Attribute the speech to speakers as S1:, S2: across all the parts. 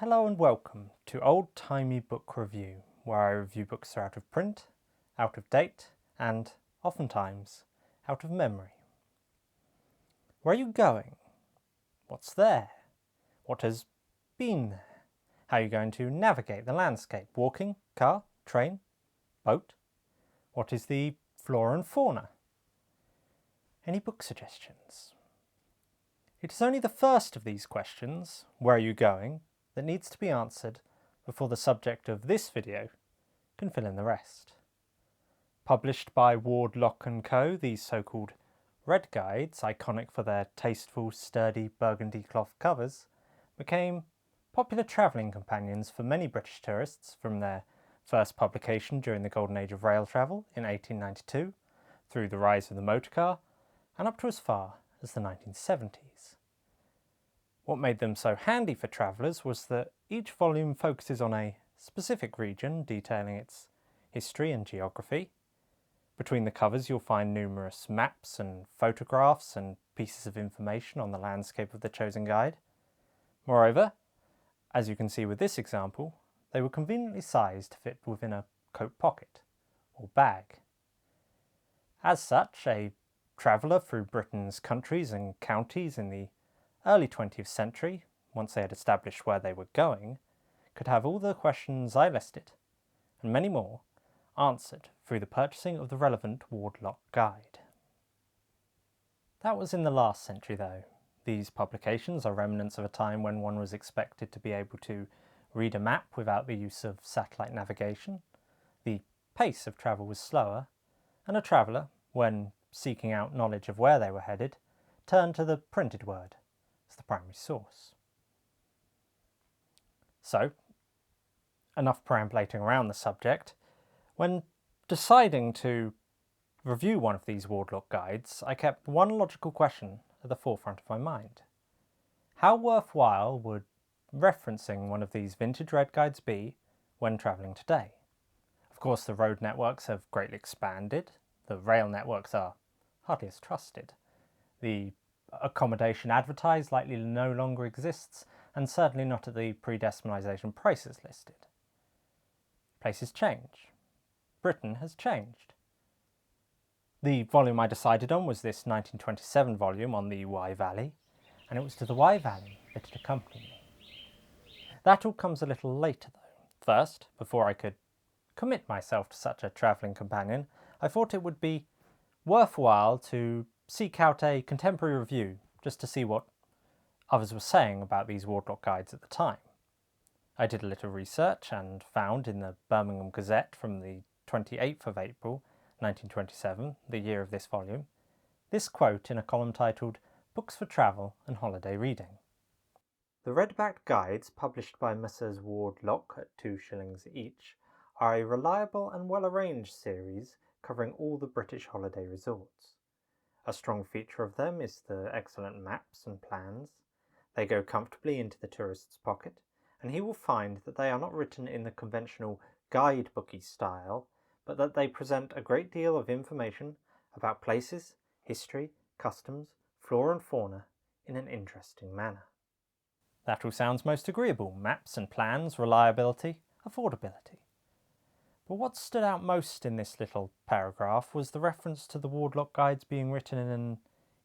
S1: Hello and welcome to Olde Timey Book Review, where I review books that are out of print, out of date, and, oftentimes, out of memory. Where are you going? What's there? What has been there? How are you going to navigate the landscape? Walking, car, train, boat? What is the flora and fauna? Any book suggestions? It is only the first of these questions, where are you going, that needs to be answered before the subject of this video can fill in the rest. Published by Ward Lock & Co., these so-called red guides, iconic for their tasteful, sturdy burgundy cloth covers, became popular travelling companions for many British tourists from their first publication during the golden age of rail travel in 1892, through the rise of the motor car, and up to as far as the 1970s. What made them so handy for travellers was that each volume focuses on a specific region, detailing its history and geography. Between the covers you'll find numerous maps and photographs and pieces of information on the landscape of the chosen guide. Moreover, as you can see with this example, they were conveniently sized to fit within a coat pocket or bag. As such, a traveller through Britain's countries and counties in the early 20th century, once they had established where they were going, could have all the questions I listed, and many more, answered through the purchasing of the relevant Ward Lock guide. That was in the last century though. These publications are remnants of a time when one was expected to be able to read a map without the use of satellite navigation. The pace of travel was slower, and a traveller, when seeking out knowledge of where they were headed, turned to the printed word as the primary source. So, enough perambulating around the subject. When deciding to review one of these Ward Lock guides, I kept one logical question at the forefront of my mind. How worthwhile would referencing one of these vintage red guides be when travelling today? Of course, the road networks have greatly expanded. The rail networks are hardly as trusted. The accommodation advertised likely no longer exists, and certainly not at the pre-decimalisation prices listed. Places change. Britain has changed. The volume I decided on was this 1927 volume on the Wye Valley, and it was to the Wye Valley that it accompanied me. That all comes a little later though. First, before I could commit myself to such a travelling companion, I thought it would be worthwhile to seek out a contemporary review just to see what others were saying about these Ward Lock guides at the time. I did a little research and found in the Birmingham Gazette from the 28th of April 1927, the year of this volume, this quote in a column titled Books for Travel and Holiday Reading. The red-backed guides published by Messrs. Ward Lock at 2 shillings each are a reliable and well-arranged series covering all the British holiday resorts. A strong feature of them is the excellent maps and plans. They go comfortably into the tourist's pocket, and he will find that they are not written in the conventional guidebooky style, but that they present a great deal of information about places, history, customs, flora and fauna in an interesting manner. That all sounds most agreeable: maps and plans, reliability, affordability. But what stood out most in this little paragraph was the reference to the Ward Lock guides being written in an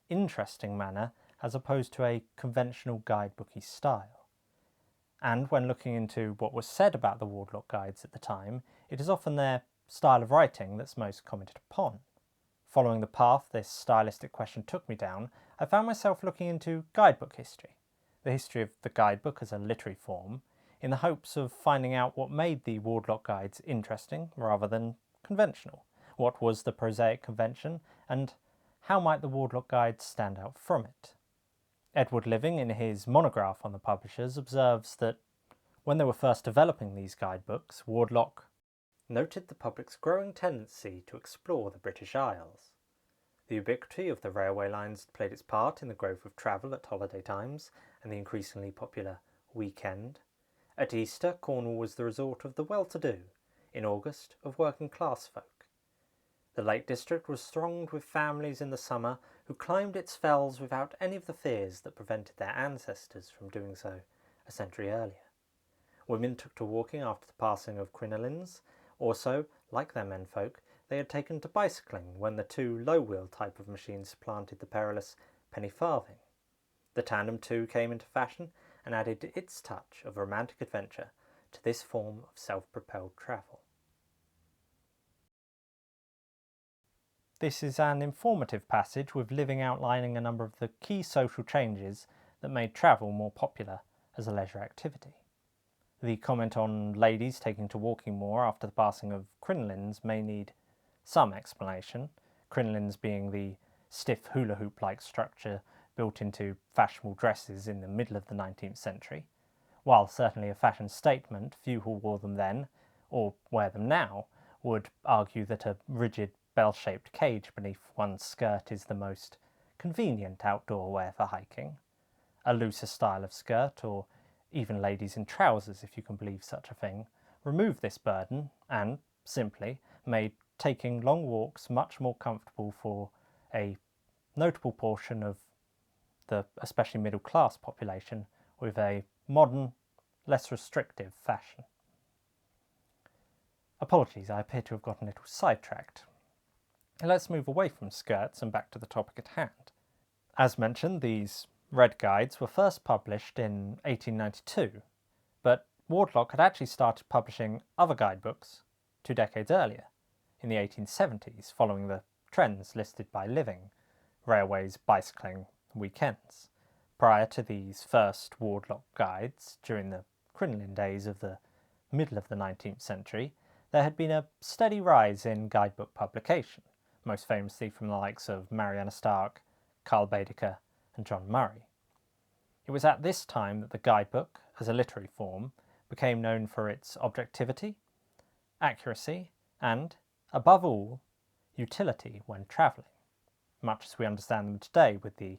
S1: interesting manner as opposed to a conventional guidebooky style. And when looking into what was said about the Ward Lock guides at the time, it is often their style of writing that's most commented upon. Following the path this stylistic question took me down, I found myself looking into guidebook history, the history of the guidebook as a literary form, in the hopes of finding out what made the Ward Lock guides interesting rather than conventional. What was the prosaic convention, and how might the Ward Lock guides stand out from it? Edward Living, in his monograph on the publishers, observes that when they were first developing these guidebooks, Ward Lock noted the public's growing tendency to explore the British Isles. The ubiquity of the railway lines played its part in the growth of travel at holiday times and the increasingly popular weekend. At Easter, Cornwall was the resort of the well-to-do, in August of working-class folk. The Lake District was thronged with families in the summer who climbed its fells without any of the fears that prevented their ancestors from doing so a century earlier. Women took to walking after the passing of crinolines. Also, like their menfolk, they had taken to bicycling when the two low-wheel type of machines supplanted the perilous penny farthing. The tandem too came into fashion and added its touch of romantic adventure to this form of self-propelled travel. This is an informative passage with Living outlining a number of the key social changes that made travel more popular as a leisure activity. The comment on ladies taking to walking more after the passing of crinolines may need some explanation, crinolines being the stiff hula hoop-like structure built into fashionable dresses in the middle of the 19th century. While certainly a fashion statement, few who wore them then, or wear them now, would argue that a rigid bell-shaped cage beneath one's skirt is the most convenient outdoor wear for hiking. A looser style of skirt, or even ladies in trousers if you can believe such a thing, removed this burden and, simply, made taking long walks much more comfortable for a notable portion of the especially middle-class population with a modern, less restrictive fashion. Apologies, I appear to have gotten a little sidetracked. Let's move away from skirts and back to the topic at hand. As mentioned, these red guides were first published in 1892, but Wardlock had actually started publishing other guidebooks 2 decades earlier, in the 1870s, following the trends listed by Living, railways, bicycling, weekends. Prior to these first Wardlock guides, during the crinoline days of the middle of the 19th century, there had been a steady rise in guidebook publication, most famously from the likes of Mariana Stark, Carl Baedeker, and John Murray. It was at this time that the guidebook, as a literary form, became known for its objectivity, accuracy, and, above all, utility when travelling, much as we understand them today with the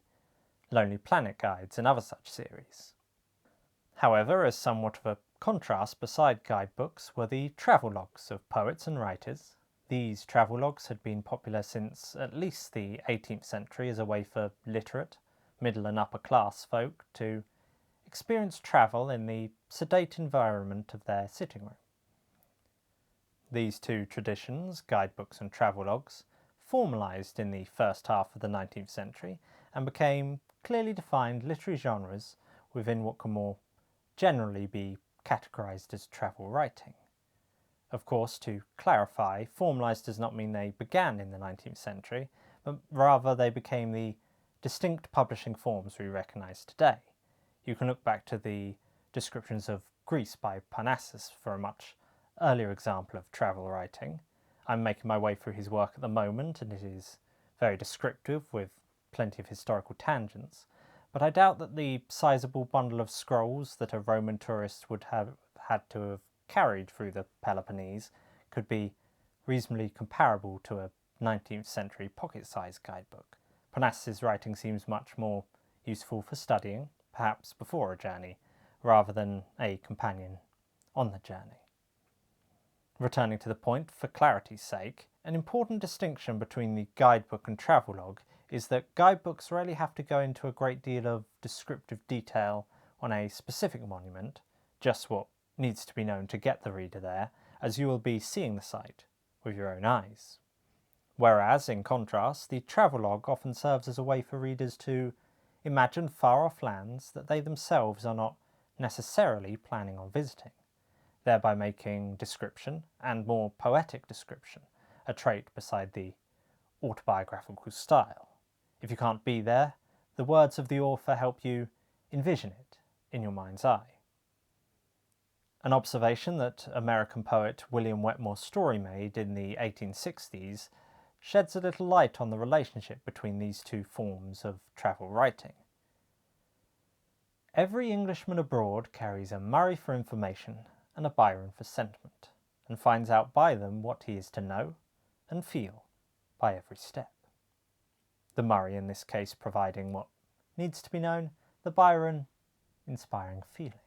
S1: Lonely Planet guides and other such series. However, as somewhat of a contrast beside guidebooks were the travelogues of poets and writers. These travelogues had been popular since at least the 18th century as a way for literate, middle and upper class folk to experience travel in the sedate environment of their sitting room. These two traditions, guidebooks and travelogues, formalised in the first half of the 19th century and became clearly defined literary genres within what can more generally be categorised as travel writing. Of course, to clarify, formalised does not mean they began in the 19th century, but rather they became the distinct publishing forms we recognise today. You can look back to the descriptions of Greece by Parnassus for a much earlier example of travel writing. I'm making my way through his work at the moment, and it is very descriptive with plenty of historical tangents, but I doubt that the sizable bundle of scrolls that a Roman tourist would have had to have carried through the Peloponnese could be reasonably comparable to a 19th century pocket-sized guidebook. Parnassus's writing seems much more useful for studying, perhaps before a journey, rather than a companion on the journey. Returning to the point, for clarity's sake, an important distinction between the guidebook and travelogue is that guidebooks rarely have to go into a great deal of descriptive detail on a specific monument, just what needs to be known to get the reader there, as you will be seeing the site with your own eyes. Whereas, in contrast, the travelogue often serves as a way for readers to imagine far-off lands that they themselves are not necessarily planning on visiting, thereby making description, and more poetic description, a trait beside the autobiographical style. If you can't be there, the words of the author help you envision it in your mind's eye. An observation that American poet William Wetmore Story made in the 1860s sheds a little light on the relationship between these two forms of travel writing. Every Englishman abroad carries a Murray for information and a Byron for sentiment, and finds out by them what he is to know and feel by every step. The Murray in this case providing what needs to be known, the Byron inspiring feeling.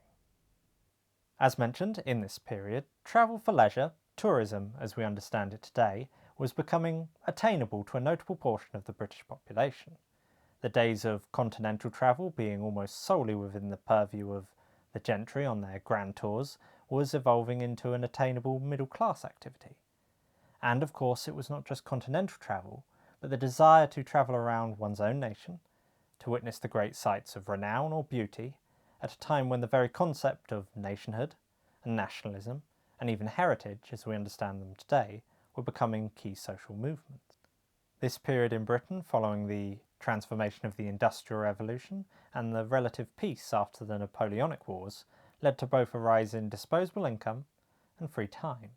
S1: As mentioned, in this period, travel for leisure, tourism as we understand it today, was becoming attainable to a notable portion of the British population. The days of continental travel being almost solely within the purview of The gentry on their grand tours was evolving into an attainable middle-class activity. And of course it was not just continental travel, but the desire to travel around one's own nation, to witness the great sights of renown or beauty, at a time when the very concept of nationhood and nationalism, and even heritage as we understand them today, were becoming key social movements. This period in Britain, following the transformation of the Industrial Revolution and the relative peace after the Napoleonic Wars, led to both a rise in disposable income and free time.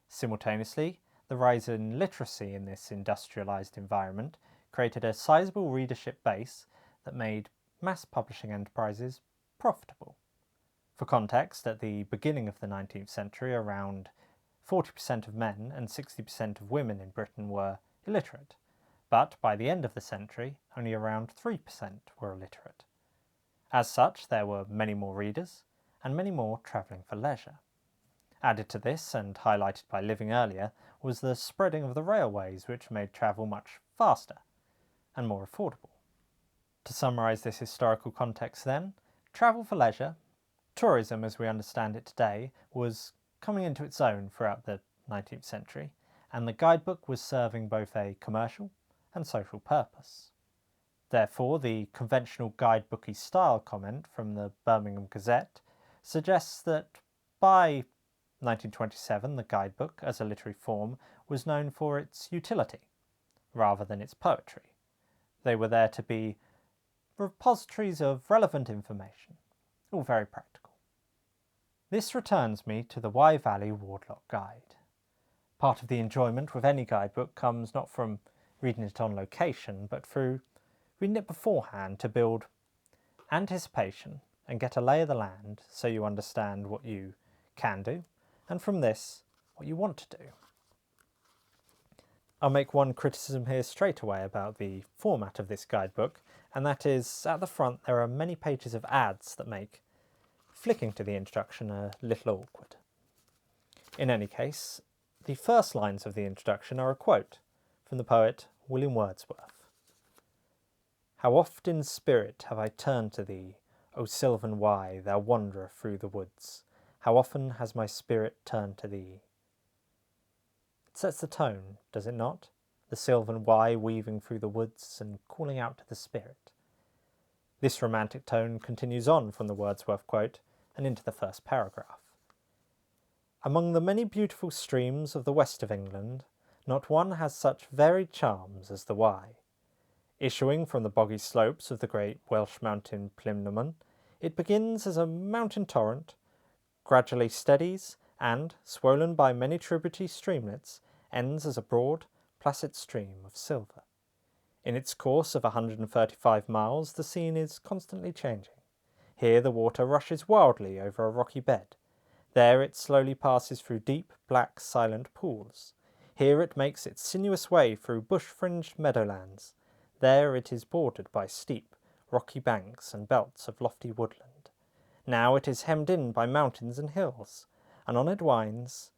S1: Simultaneously, the rise in literacy in this industrialised environment created a sizable readership base that made mass publishing enterprises profitable. For context, at the beginning of the 19th century, around 40% of men and 60% of women in Britain were illiterate, but by the end of the century, only around 3% were illiterate. As such, there were many more readers and many more travelling for leisure. Added to this, and highlighted by living earlier, was the spreading of the railways, which made travel much faster and more affordable. To summarise this historical context then, travel for leisure, tourism as we understand it today, was coming into its own throughout the 19th century, and the guidebook was serving both a commercial and social purpose. Therefore, the conventional guidebooky style comment from the Birmingham Gazette suggests that by 1927 the guidebook, as a literary form, was known for its utility, rather than its poetry. They were there to be repositories of relevant information, all very practical. This returns me to the Wye Valley Wardlock Guide. Part of the enjoyment with any guidebook comes not from reading it on location, but through reading it beforehand to build anticipation and get a lay of the land so you understand what you can do, and from this, what you want to do. I'll make one criticism here straight away about the format of this guidebook, and that is, at the front there are many pages of ads that make flicking to the introduction a little awkward. In any case, the first lines of the introduction are a quote from the poet William Wordsworth. "How oft in spirit have I turned to thee, O sylvan Wye, thou wanderer through the woods. How often has my spirit turned to thee." It sets the tone, does it not? The sylvan Wye weaving through the woods and calling out to the spirit. This romantic tone continues on from the Wordsworth quote and into the first paragraph. "Among the many beautiful streams of the west of England, not one has such varied charms as the Wye. Issuing from the boggy slopes of the great Welsh mountain Plymnymon, it begins as a mountain torrent, gradually steadies, and, swollen by many tributary streamlets, ends as a broad, placid stream of silver. In its course of 135 miles, the scene is constantly changing. Here the water rushes wildly over a rocky bed. There it slowly passes through deep, black, silent pools. Here it makes its sinuous way through bush-fringed meadowlands. There it is bordered by steep, rocky banks and belts of lofty woodland. Now it is hemmed in by mountains and hills, and on it winds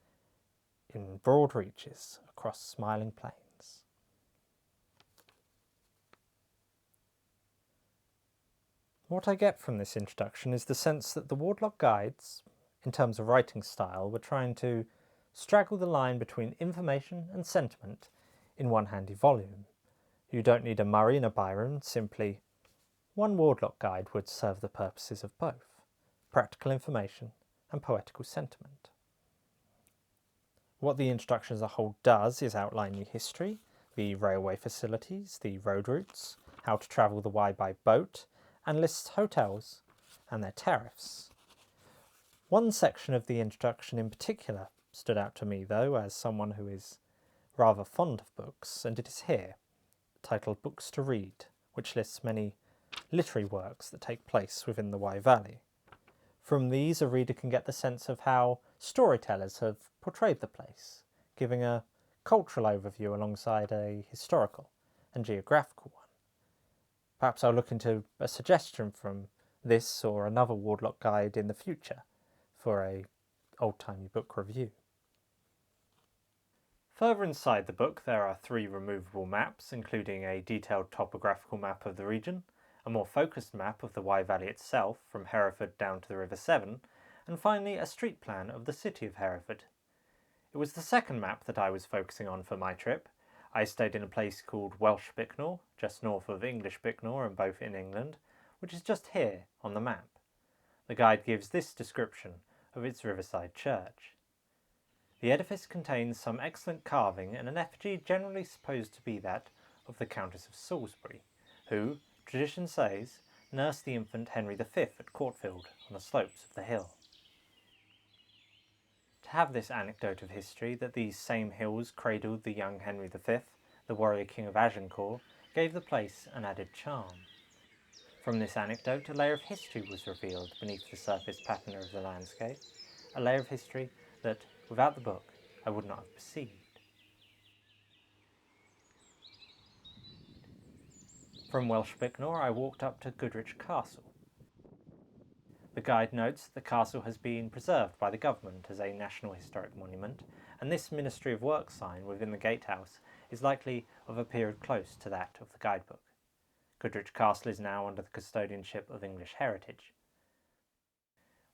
S1: in broad reaches across smiling plains." What I get from this introduction is the sense that the Wardlock Guides, in terms of writing style, were trying to straggle the line between information and sentiment in one handy volume. You don't need a Murray and a Byron, simply one Wardlock Guide would serve the purposes of both, practical information and poetical sentiment. What the introduction as a whole does is outline the history, the railway facilities, the road routes, how to travel the Wye by boat, and lists hotels and their tariffs. One section of the introduction in particular stood out to me, though, as someone who is rather fond of books, and it is here, titled Books to Read, which lists many literary works that take place within the Wye Valley. From these, a reader can get the sense of how storytellers have portrayed the place, giving a cultural overview alongside a historical and geographical one. Perhaps I'll look into a suggestion from this or another Wardlock Guide in the future for a Olde Timey Book review. Further inside the book there are 3 removable maps, including a detailed topographical map of the region, a more focused map of the Wye Valley itself from Hereford down to the River Severn, and finally a street plan of the city of Hereford. It was the second map that I was focusing on for my trip. I stayed in a place called Welsh Bicknor, just north of English Bicknor and both in England, which is just here on the map. The guide gives this description of its riverside church. The edifice contains some excellent carving and an effigy generally supposed to be that of the Countess of Salisbury, who, tradition says, nursed the infant Henry V at Courtfield on the slopes of the hill. To have this anecdote of history that these same hills cradled the young Henry V, the warrior king of Agincourt, gave the place an added charm. From this anecdote, a layer of history was revealed beneath the surface patina of the landscape, a layer of history that, without the book, I would not have perceived. From Welsh Bicknor, I walked up to Goodrich Castle. The guide notes that the castle has been preserved by the government as a National Historic Monument, and this Ministry of Works sign within the gatehouse is likely of a period close to that of the guidebook. Goodrich Castle is now under the custodianship of English Heritage.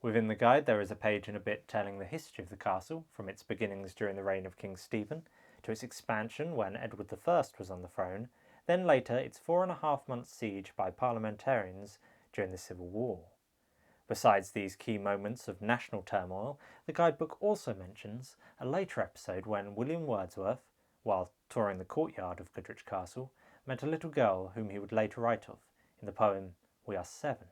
S1: Within the guide there is a page and a bit telling the history of the castle, from its beginnings during the reign of King Stephen, to its expansion when Edward I was on the throne, then later its 4.5 months siege by parliamentarians during the Civil War. Besides these key moments of national turmoil, the guidebook also mentions a later episode when William Wordsworth, while touring the courtyard of Goodrich Castle, met a little girl whom he would later write of in the poem We Are Seven.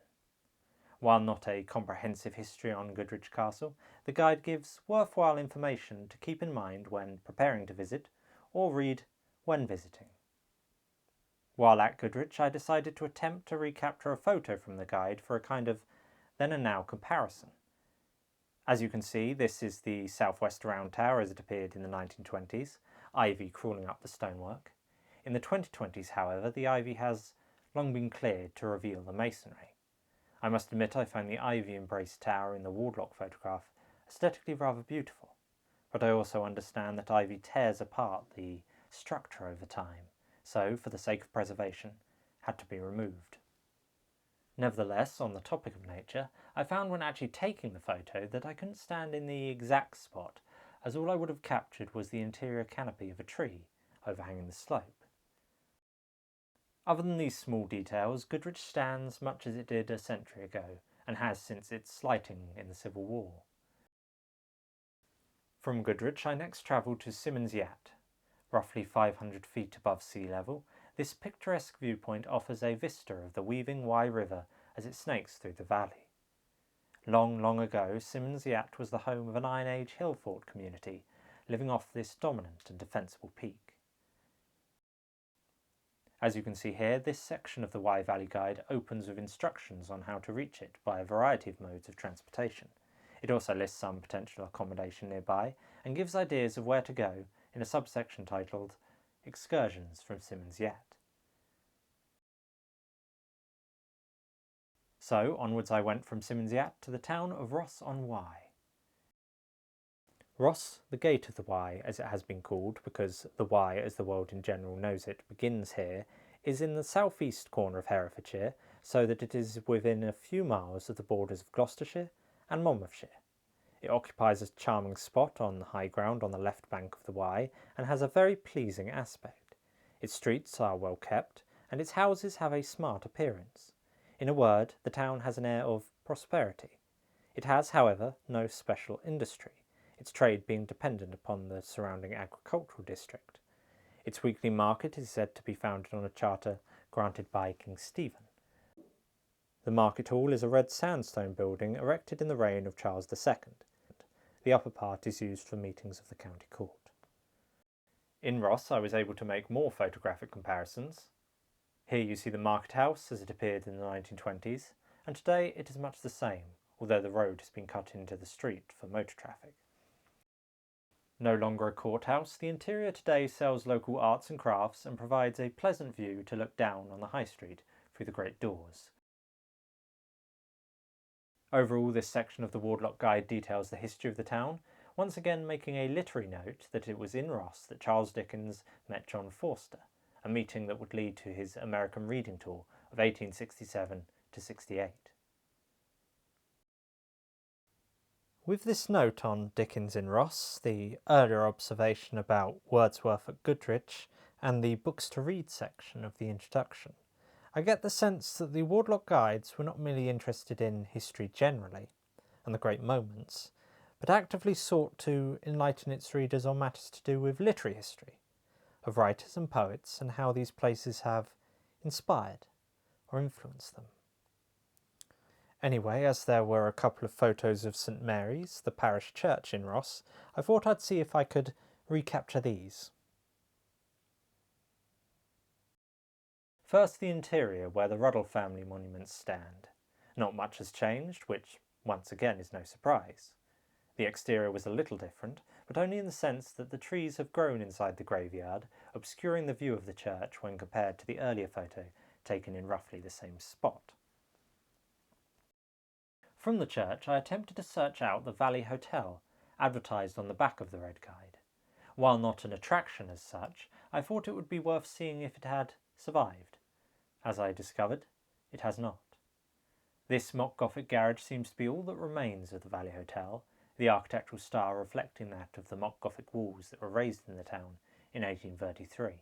S1: While not a comprehensive history on Goodrich Castle, the guide gives worthwhile information to keep in mind when preparing to visit, or read when visiting. While at Goodrich, I decided to attempt to recapture a photo from the guide for a kind of then and now comparison. As you can see, this is the southwest round tower as it appeared in the 1920s, ivy crawling up the stonework. In the 2020s, however, the ivy has long been cleared to reveal the masonry. I must admit I find the ivy-embraced tower in the Wardlock photograph aesthetically rather beautiful, but I also understand that ivy tears apart the structure over time, so, for the sake of preservation, had to be removed. Nevertheless, on the topic of nature, I found when actually taking the photo that I couldn't stand in the exact spot, as all I would have captured was the interior canopy of a tree overhanging the slope. Other than these small details, Goodrich stands much as it did a century ago, and has since its slighting in the Civil War. From Goodrich I next travelled to Simon's Yat. Roughly 500 feet above sea level, this picturesque viewpoint offers a vista of the weaving Wye River as it snakes through the valley. Long, long ago, Simon's Yat was the home of an Iron Age hill fort community, living off this dominant and defensible peak. As you can see here, this section of the Wye Valley Guide opens with instructions on how to reach it by a variety of modes of transportation. It also lists some potential accommodation nearby and gives ideas of where to go in a subsection titled Excursions from Simon's Yat. So onwards I went from Simon's Yat to the town of Ross-on-Wye. Ross, the gate of the Wye, as it has been called, because the Wye, as the world in general knows it, begins here, is in the southeast corner of Herefordshire, so that it is within a few miles of the borders of Gloucestershire and Monmouthshire. It occupies a charming spot on the high ground on the left bank of the Wye, and has a very pleasing aspect. Its streets are well kept, and its houses have a smart appearance. In a word, the town has an air of prosperity. It has, however, no special industry, its trade being dependent upon the surrounding agricultural district. Its weekly market is said to be founded on a charter granted by King Stephen. The market hall is a red sandstone building erected in the reign of Charles II. The upper part is used for meetings of the county court. In Ross I was able to make more photographic comparisons. Here you see the market house as it appeared in the 1920s, and today it is much the same, although the road has been cut into the street for motor traffic. No longer a courthouse, the interior today sells local arts and crafts and provides a pleasant view to look down on the high street through the great doors. Overall, this section of the Wardlock Guide details the history of the town, once again making a literary note that it was in Ross that Charles Dickens met John Forster, a meeting that would lead to his American reading tour of 1867 to 68. With this note on Dickens in Ross, the earlier observation about Wordsworth at Goodrich, and the books to read section of the introduction, I get the sense that the Wardlock Guides were not merely interested in history generally, and the great moments, but actively sought to enlighten its readers on matters to do with literary history, of writers and poets, and how these places have inspired or influenced them. Anyway, as there were a couple of photos of St Mary's, the parish church in Ross, I thought I'd see if I could recapture these. First, the interior, where the Ruddle family monuments stand. Not much has changed, which, once again, is no surprise. The exterior was a little different, but only in the sense that the trees have grown inside the graveyard, obscuring the view of the church when compared to the earlier photo taken in roughly the same spot. From the church, I attempted to search out the Valley Hotel, advertised on the back of the Red Guide. While not an attraction as such, I thought it would be worth seeing if it had survived. As I discovered, it has not. This mock Gothic garage seems to be all that remains of the Valley Hotel, the architectural style reflecting that of the mock Gothic walls that were raised in the town in 1833.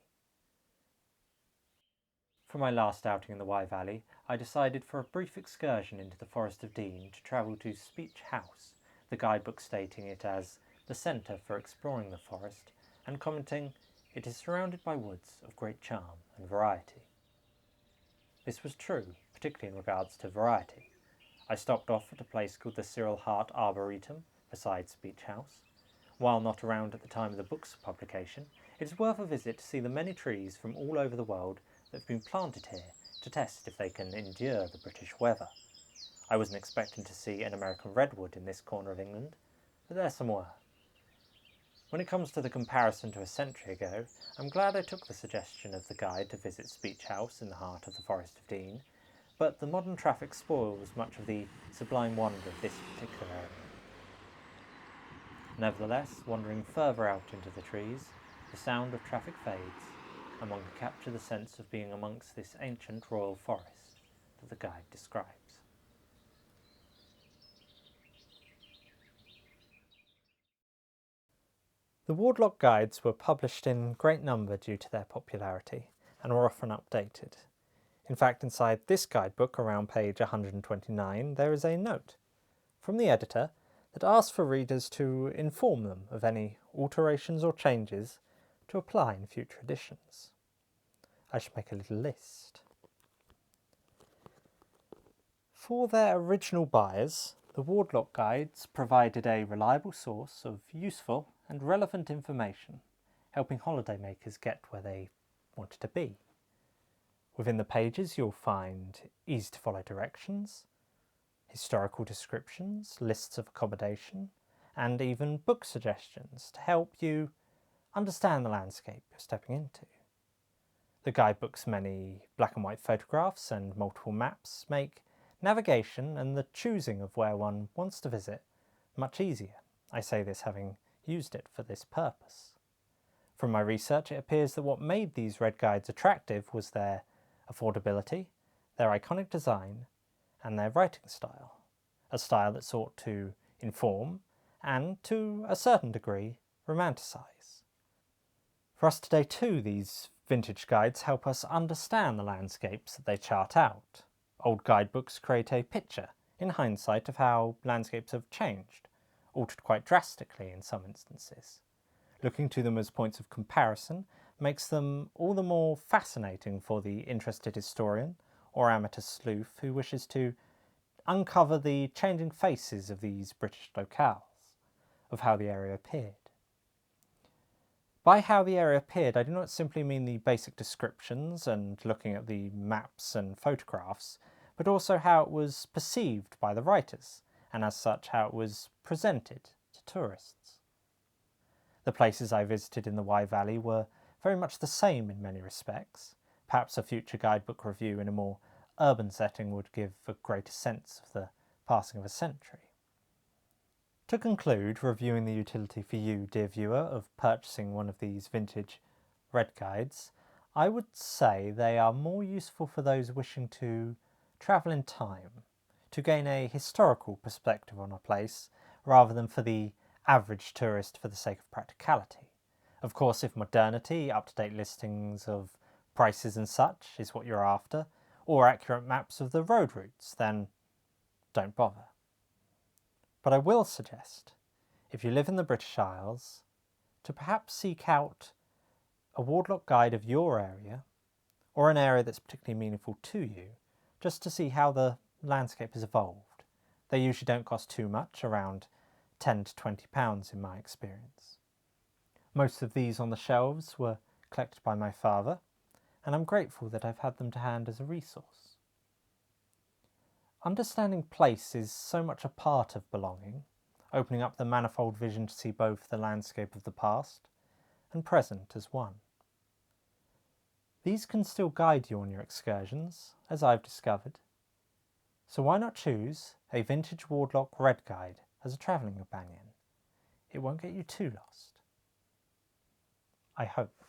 S1: For my last outing in the Wye Valley, I decided for a brief excursion into the Forest of Dean to travel to Speech House, the guidebook stating it as the centre for exploring the forest, and commenting, "It is surrounded by woods of great charm and variety." This was true, particularly in regards to variety. I stopped off at a place called the Cyril Hart Arboretum, beside Speech House. While not around at the time of the book's publication, it is worth a visit to see the many trees from all over the world that have been planted here to test if they can endure the British weather. I wasn't expecting to see an American redwood in this corner of England, but there some were. When it comes to the comparison to a century ago, I'm glad I took the suggestion of the guide to visit Speech House in the heart of the Forest of Dean, but the modern traffic spoils much of the sublime wonder of this particular area. Nevertheless, wandering further out into the trees, the sound of traffic fades, and one can capture the sense of being amongst this ancient royal forest that the guide describes. The Wardlock Guides were published in great number due to their popularity, and were often updated. In fact, inside this guidebook, around page 129, there is a note from the editor that asks for readers to inform them of any alterations or changes to apply in future editions. I should make a little list. For their original buyers, the Wardlock Guides provided a reliable source of useful and relevant information, helping holidaymakers get where they wanted to be. Within the pages you'll find easy-to-follow directions, historical descriptions, lists of accommodation, and even book suggestions to help you understand the landscape you're stepping into. The guidebook's many black and white photographs and multiple maps make navigation and the choosing of where one wants to visit much easier. I say this having used it for this purpose. From my research, it appears that what made these red guides attractive was their affordability, their iconic design, and their writing style, a style that sought to inform and, to a certain degree, romanticise. For us today too, these vintage guides help us understand the landscapes that they chart out. Old guidebooks create a picture, in hindsight, of how landscapes have changed, altered quite drastically in some instances. Looking to them as points of comparison makes them all the more fascinating for the interested historian or amateur sleuth who wishes to uncover the changing faces of these British locales, of how the area appeared. By how the area appeared, I do not simply mean the basic descriptions and looking at the maps and photographs, but also how it was perceived by the writers, and as such how it was presented to tourists. The places I visited in the Wye Valley were very much the same in many respects. Perhaps a future guidebook review in a more urban setting would give a greater sense of the passing of a century. To conclude, reviewing the utility for you, dear viewer, of purchasing one of these vintage red guides, I would say they are more useful for those wishing to travel in time, to gain a historical perspective on a place, rather than for the average tourist for the sake of practicality. Of course, if modernity, up-to-date listings of prices and such is what you're after, or accurate maps of the road routes, then don't bother. But I will suggest, if you live in the British Isles, to perhaps seek out a Wardlock guide of your area, or an area that's particularly meaningful to you, just to see how the landscape has evolved. They usually don't cost too much, around £10 to £20 in my experience. Most of these on the shelves were collected by my father, and I'm grateful that I've had them to hand as a resource. Understanding place is so much a part of belonging, opening up the manifold vision to see both the landscape of the past and present as one. These can still guide you on your excursions, as I've discovered. So why not choose a vintage Wardlock red guide as a travelling companion? It won't get you too lost. I hope.